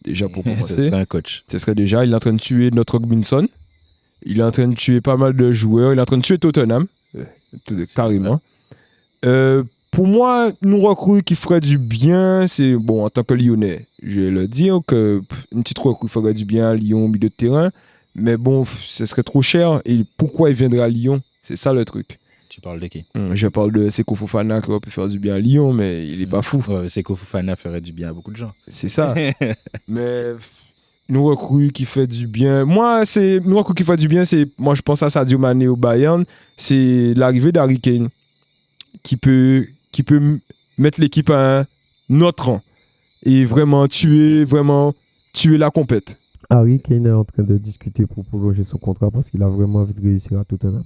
Déjà pour Ce commencer. serait un coach. Ce serait déjà, il est en train de tuer notre Robinson. Il est en train de tuer pas mal de joueurs. Il est en train de tuer Tottenham. Carrément. Pour moi, une recrue qui ferait du bien, c'est, bon, en tant que Lyonnais, je vais le dire, une petite recrue ferait du bien à Lyon, au milieu de terrain. Mais bon, ce serait trop cher. Et pourquoi il viendrait à Lyon? C'est ça le truc. Tu parles de qui? Je parle de Seko Fofana qui aurait pu faire du bien à Lyon, mais il est pas fou. Seko Fofana ferait du bien à beaucoup de gens. C'est ça. Mais une recrue qui fait du bien. Moi, une recrue qui fait du bien, moi je pense à Sadio Mané au Bayern. C'est l'arrivée d'Harry Kane qui peut mettre l'équipe à un autre rang et vraiment tuer la compète. Harry Kane est en train de discuter pour prolonger son contrat parce qu'il a vraiment envie de réussir à Tottenham.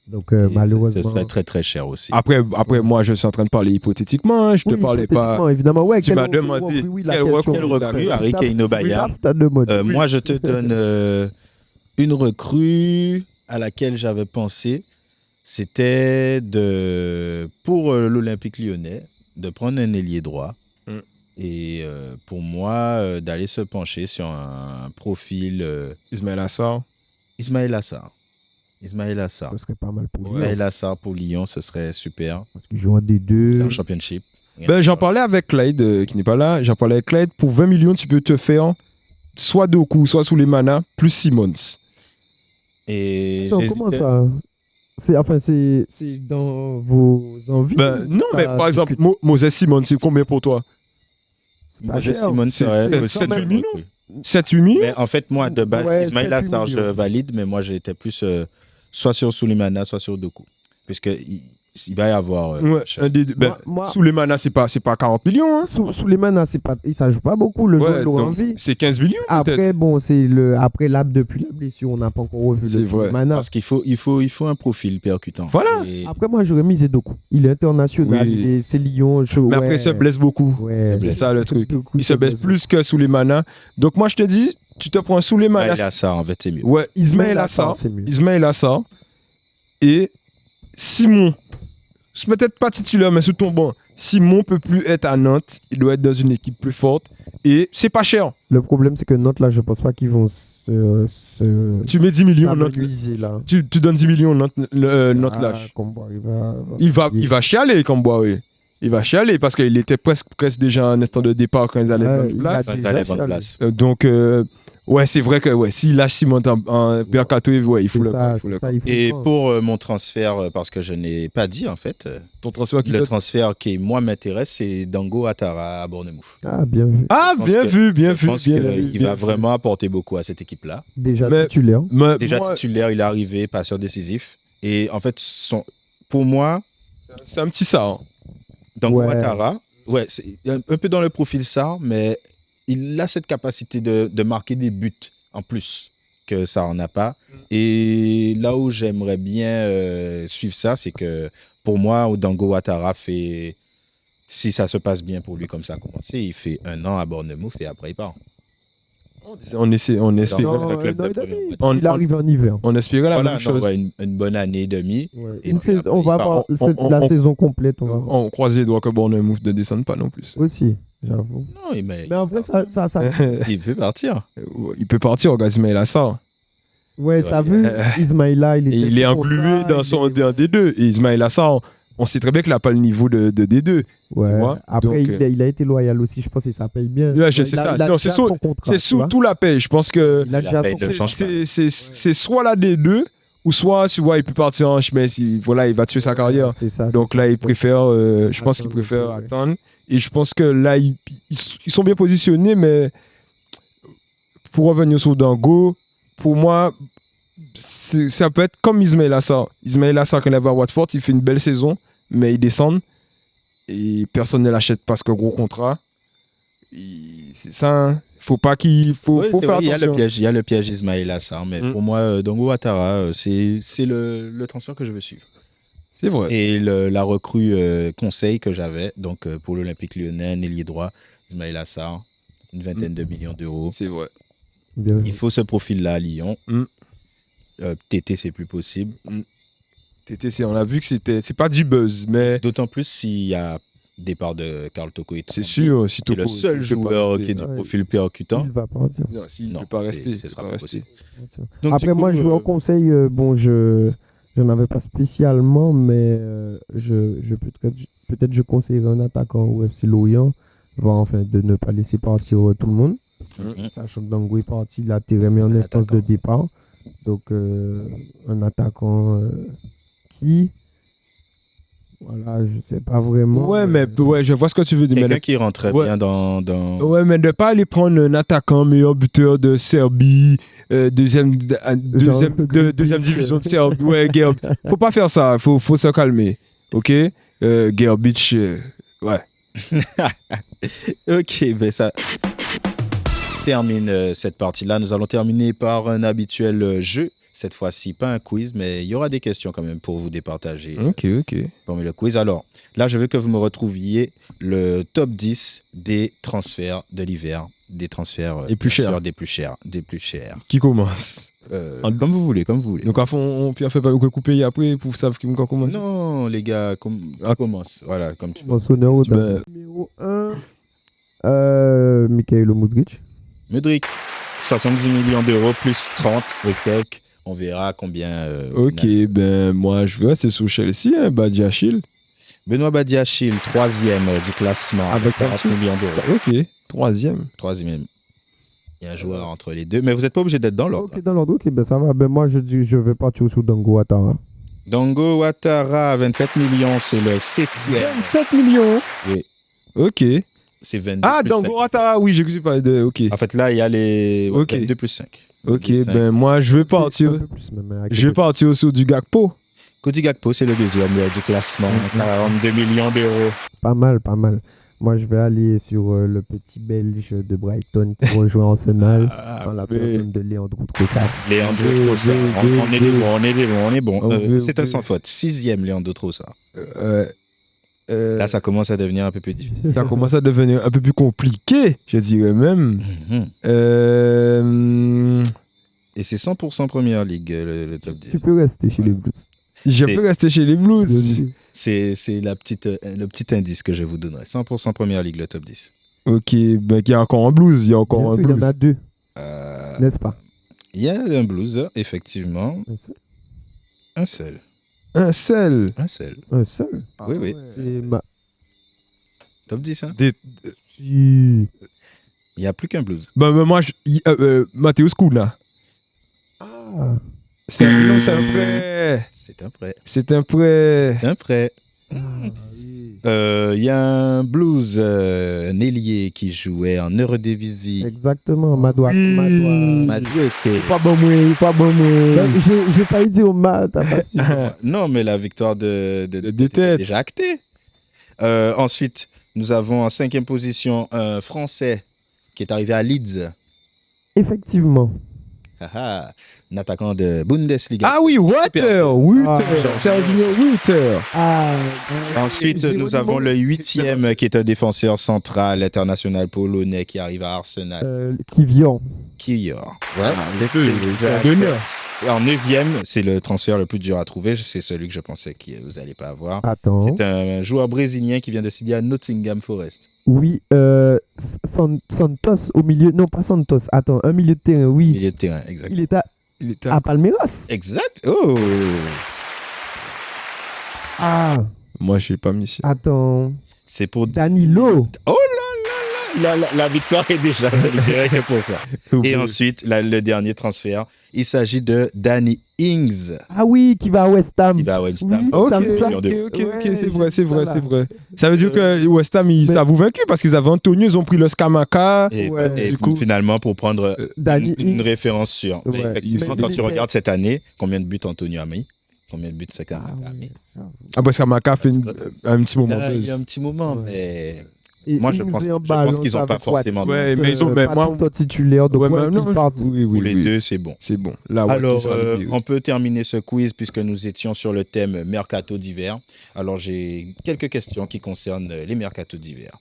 Donc Et malheureusement. ce serait très très cher aussi. Après, moi je suis en train de parler hypothétiquement. Hein. Je te Oui, parlais pas. hypothétiquement, évidemment. Ouais, Tu m'as demandé quelle Quelle recrue Harry Kane au Bayern? Moi, je te donne une recrue à laquelle j'avais pensé. C'était pour l'Olympique lyonnais de prendre un ailier droit et pour moi d'aller se pencher sur un profil Ismaël Assar. Ismaël Assar. Ce serait pas mal pour lui. Ismaël Assar pour Lyon, ce serait super. Parce qu'il joue en D2. En Championship. J'en parlais avec Clyde, qui n'est pas là. J'en parlais avec Clyde. Pour 20 millions, tu peux te faire soit Doku, soit Souleymana, plus Simmons. Et Attends, comment ça? C'est dans vos envies. Non, mais par exemple, Moses Simon, c'est combien pour toi? Moi, Simon serait c'est aussi 7 une millions. recrue. 7-8 millions? Mais en fait, moi, de base, Ouais, Ismaël 7-8 Assar, je millions. valide, mais moi, j'étais plus soit sur Souleymana, soit sur Doku. Puisqu'il va y avoir... Ouais, un des deux. Moi- Souleymana, c'est pas 40 millions. Hein. Souleymane, ça joue pas beaucoup. Le Ouais, joueur l'aurait donc, envie. c'est 15 millions Après, peut-être. bon, après depuis la blessure, on n'a pas encore revu C'est le vrai. Souleymane. Parce qu'il faut un profil percutant. Voilà. Et Après, moi, j'aurais mis Doku. Il est international, Oui. c'est Lyon. Mais après, il se blesse beaucoup. Ouais, C'est ça le truc. Doku Il se blesse plus que Souleymana. Donc moi, je te dis, tu te prends Souleymana. Ismaël Assar, en fait, c'est mieux. Ouais, Ismaël Assar. c'est mieux. Ismaël Assar. Et Simon. C'est peut-être pas titulaire, mais sous ton banc. Simon peut plus être à Nantes. Il doit être dans une équipe plus forte. Et c'est pas cher. Le problème, c'est que Nantes, là, je pense pas qu'ils vont se Tu mets 10 millions, Nantes. s'amenuiser, là. Tu donnes 10 millions, Nantes lâche. Comboiré Il va chialer, Comboiré. Il va chialer parce qu'il était presque déjà en instant de départ quand ils allaient Ouais, prendre il place. a Ça, déjà ça lève en chialé. place. Donc, ouais, c'est vrai que s'il lâche Simon en Mercato, ouais, il faut le ça, il faut le il faut Et le prendre. pour mon transfert, parce que je n'ai pas dit, en fait, Ton transfert qui le te- transfert qui, moi, m'intéresse, c'est Dango Ouattara à Bournemouth. Ah, bien vu. Ah, Je pense bien que- vu, bien Je vu. pense bien qu'il vu, va bien vu. vraiment apporter beaucoup à cette équipe-là. Déjà Mais- titulaire. Mais Déjà moi, titulaire, il est arrivé, passeur décisif. Et en fait, pour moi, c'est un petit ça. Hein. Dango Ouais. Ouattara, ouais, c'est un peu dans le profil Sarr, mais il a cette capacité de marquer des buts en plus que Sarr n'a pas. Et là où j'aimerais bien suivre ça, c'est que pour moi, Dango Ouattara fait si ça se passe bien pour lui comme ça a commencé, il fait 1 an à Bournemouth et après il part. On espère. Non, Non, un club de non, première moitié. On- il arrive en hiver. On espérait la Voilà, même non, chose. ouais, une bonne année et demie. Et Une puis saison, après, on va il part. avoir on- la on- saison complète. On va voir. On croise les doigts que Bournemouth ne descende pas non plus. Aussi, j'avoue. Non, Mais en vrai, ça. il veut partir. Il peut partir, regarde Ismail Assar. Ouais, t'as vu, Ismaïla, Et il est englué dans son dans D2. Et Ismail Assar, on sait très bien qu'il n'a pas le niveau de D2. Ouais. vois. Après, Donc, il a été loyal aussi. Je pense que ça paye bien. Ouais, c'est Il a- ça. il a Non, déjà c'est sous- son contrat, C'est tu sous vois. tout la paye. Je pense que Il a La déjà paye son ne change pas. c'est soit la D2 ou soit, tu vois, il peut partir en chemin. Voilà, il va tuer sa carrière. C'est ça. Donc c'est là, ça. il préfère, je pense qu'il Attendre préfère un peu, ouais. attendre. Et je pense que là, ils sont bien positionnés, mais pour revenir sur Dango, pour moi, ça peut être comme Ismail Assar. Ismail Assar, quand il va à Watford, il fait une belle saison, mais il descend et personne ne l'achète parce que gros contrat. C'est ça, hein. Faut pas qu'il faut, Oui, faut c'est faire vrai, attention. il y a le piège Ismaïla Sarr, mais Mm. pour moi, Dango Ouattara, c'est le transfert que je veux suivre. C'est vrai. Et la recrue conseil que j'avais, donc pour l'Olympique Lyonnais, ailier droit, Ismaïla Sarr, une vingtaine de millions d'euros. C'est vrai. Bien. Il faut ce profil-là à Lyon. Mm. TT, c'est plus possible. TTC, on a vu que c'est pas du buzz, mais D'autant plus s'il y a départ de Karl Toko et c'est sûr. Si C'est le Toko- seul il peut pas joueur rester. qui est du Ouais. profil percutant. Il va partir. Non, s'il Non, peut pas c'est- rester, ce il sera peut pas pas rester. possible. Donc, Après, du coup, moi, je vais au conseil. Bon, je n'en avais pas spécialement, mais peut-être je conseillerais un attaquant au FC Lorient, voire enfin de ne pas laisser partir tout le monde. Mhm. Sachant que Dango est parti, il a été remis en Un instance de attaquant. départ. Donc, un attaquant qui. Voilà, je sais pas vraiment. Ouais, mais ouais, je vois ce que tu veux dire. Quelqu'un Mais qui rentre très Ouais. bien dans... ouais, mais de pas aller prendre un attaquant meilleur buteur de Serbie, deuxième division de Serbie. Ouais, Gerb. Faut pas faire ça. Faut se calmer. Ok. Gerbic, ouais. Ok, ben ça termine cette partie-là. Nous allons terminer par un habituel jeu. Cette fois-ci, pas un quiz, mais il y aura des questions quand même pour vous départager Ok. parmi le quiz. Alors, là, je veux que vous me retrouviez le top 10 des transferts de l'hiver. Des transferts Les plus bien chers. sûr, des plus chers. Qui commence? Comme vous voulez, comme vous voulez. Donc, à fond, on peut faire pas couper après pour savoir qui commence. Non, les gars, Ah. commence. Voilà, comme tu veux. Mon sonneur au Ben- numéro 1, Mikhail Mudryk. Mudryk, 70 millions d'euros plus 30 au quelques. On verra combien. au Ok, final. ben moi je veux rester sur Chelsea, hein, Badiachil. Benoît Badiachil, 3e du classement, avec 40 Ansu. millions d'euros. Ok, troisième. 3e. Il y a un joueur entre les deux, mais vous n'êtes pas obligé d'être dans l'ordre. Ok, dans l'ordre, ok, ben ça va. Ben moi, je dis, je vais partir sur Dango Ouattara. Dango Ouattara, 27 millions, c'est le 7e. 27 millions. Oui. Ok. C'est 22 Ah, plus Dango 5. Ouattara, oui, j'ai pas de. Ok. En fait, là, il y a les Ok. 22 plus 5. Ok, ben moi je vais Un partir. peu plus, même, avec Je vais le- partir sur du Gakpo. Cody Gakpo, c'est le deuxième du classement, 42 millions d'euros. Pas mal, pas mal. Moi, je vais aller sur le petit Belge de Brighton qui rejoint Arsenal dans la personne de Leandro Trossard. Léandro Oui, Trossard. oui, On est oui. des bons, on est bon. Oui, C'est un oui. sans faute. 6e Léandro Trossard. Là, ça commence à devenir un peu plus difficile. ça commence à devenir un peu plus compliqué, je dirais même. Mhm. Euh, Et c'est 100% Première Ligue, le top 10. Tu peux rester chez les Blues. Je C'est- peux rester chez les Blues. C'est le petit indice que je vous donnerai. 100% Première Ligue, le top 10. Ok, ben il y a encore un blues, il y a encore Bien un sûr, il y blues. en a deux, Euh, n'est-ce pas? Il y a un blues, effectivement. Un seul. Un seul. Un seul. Un seul. Un seul. Oui, oui. C'est Top 10, hein. Si. Il n'y a plus qu'un blues. Ben, moi, Mathéus Kuna. Ah. C'est un prêt. C'est un prêt. C'est un prêt. C'est un prêt. Ah, oui. Il y a un blues, un ailier qui jouait en Eurodivisie. Exactement, Madoua. Madueke. Pas bon, moi, pas bon, moi. J'ai failli dire au mat, t'as pas su. Non, mais la victoire de Des têtes. déjà actée. Ensuite, nous avons en 5e position un Français qui est arrivé à Leeds. Effectivement. Un attaquant de Bundesliga. Ah oui, Walter, Sergio Walter. Ah, Ensuite, nous avons le 8e qui est un défenseur central international polonais qui arrive à Arsenal. Kivian. Kiyor. De Et en 9e, c'est le transfert le plus dur à trouver. C'est celui que je pensais que vous n'allez pas avoir. Attends. C'est un joueur brésilien qui vient de signer à Nottingham Forest. Oui, Santos au milieu. Non, pas Santos. Attends, un milieu de terrain, oui. Milieu de terrain, exact. Il est à Palmeiras. Exact. Oh. Ah, Moi, je n'ai pas mis ça. attends. C'est pour Danilo. Oh là là là, la victoire est déjà libérée que pour ça. Et ensuite, le dernier transfert, il s'agit de Danny Ings. Ah oui, qui va à West Ham. Il va à West Ham. Oui, Ok, ça me semble- ok, Ouais, c'est vrai, c'est ça, vrai, là. c'est vrai. Ça veut dire que West Ham, ça vous vaincu parce qu'ils avaient Antonio, ils ont pris le Scamacca. Et, Ouais. et Du coup- finalement, pour prendre Danny une Ings. référence sûre. Ouais. Effectivement, Mais quand il tu était- regardes cette année, combien de buts Antonio a mis? Combien de buts Saka Ah a mis? oui. Ah, parce que Scamacca a fait un petit moment. Il y a un petit moment, Ouais. mais Et moi, je Ings pense est en qu'ils balance n'ont pas avec forcément. Watkins, Ouais, mais ils ont- pas mais moi- tout le temps titulaire, donc Ouais, ouais, mais qu'ils non, partent. oui, Pour les oui. deux, c'est bon. C'est bon. Là, ouais, Alors, ils sont libérés. on peut terminer ce quiz puisque nous étions sur le thème mercato d'hiver. Alors, j'ai quelques questions qui concernent les mercato d'hiver.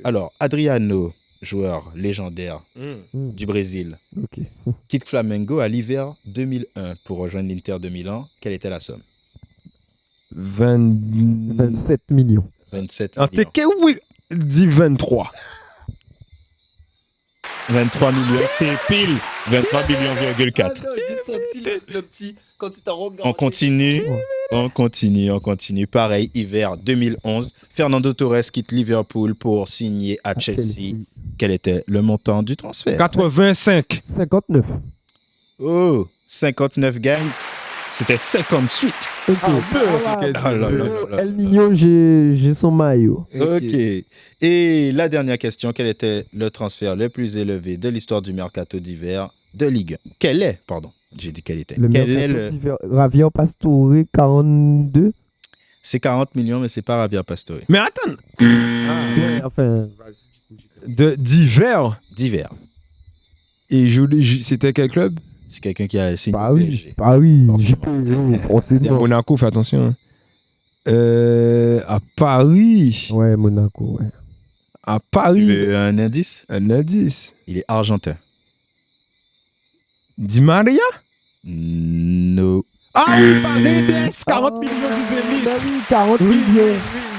Alors, Adriano, joueur légendaire du Brésil, Ok. quitte Flamengo à l'hiver 2001 pour rejoindre l'Inter de Milan. Quelle était la somme? 27 millions. 27 Ah, millions. oui, dit 23. 23 millions, c'est pile 23 millions, 4. le petit quand tu t'en regardes. On continue. Pareil, hiver 2011. Fernando Torres quitte Liverpool pour signer à Chelsea. Quel était le montant du transfert? 85. 59. Oh, 59 gagne. C'était 58. Ok. ok. Ah là là là là. El Niño, j'ai son maillot. Ok. Et la dernière question, quel était le transfert le plus élevé de l'histoire du mercato d'hiver de Ligue 1? Quel est, pardon, j'ai dit quel était. Le Quel est mercato le... d'hiver. Javier Pastore, 42. C'est 40 millions, mais c'est pas Javier Pastore. Mais attends, Ouais, enfin, d'hiver. D'hiver. Et c'était quel club? C'est quelqu'un qui a signé bah au oui. PSG. Bah oui. Forcément. Forcément. Monaco, fais attention. À Paris. Ouais, Monaco, ouais. À Tu Paris. veux un indice? Un indice. Il est argentin. Di Maria? No. Ah, Paredes, 40 millions du Bah oui, 40 millions.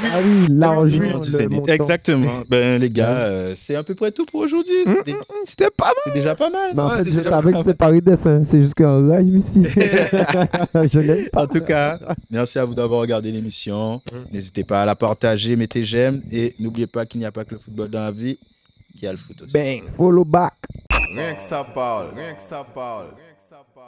Ah oui, l'argent. Oui, du le Zénith. montant. Exactement. Ben, les gars, c'est à peu près tout pour aujourd'hui. C'était pas mal. C'est déjà pas mal. Mais en Ouais, fait, c'est je déjà savais que c'était Paredes, hein. C'est juste qu'un rêve ici. Je l'aime pas. En tout cas, merci à vous d'avoir regardé l'émission. N'hésitez pas à la partager, mettez j'aime et n'oubliez pas qu'il n'y a pas que le football dans la vie, qu'il y a le foot aussi. Bang. Follow back. Rien que ça parle. Rien que ça parle. Rien que ça parle.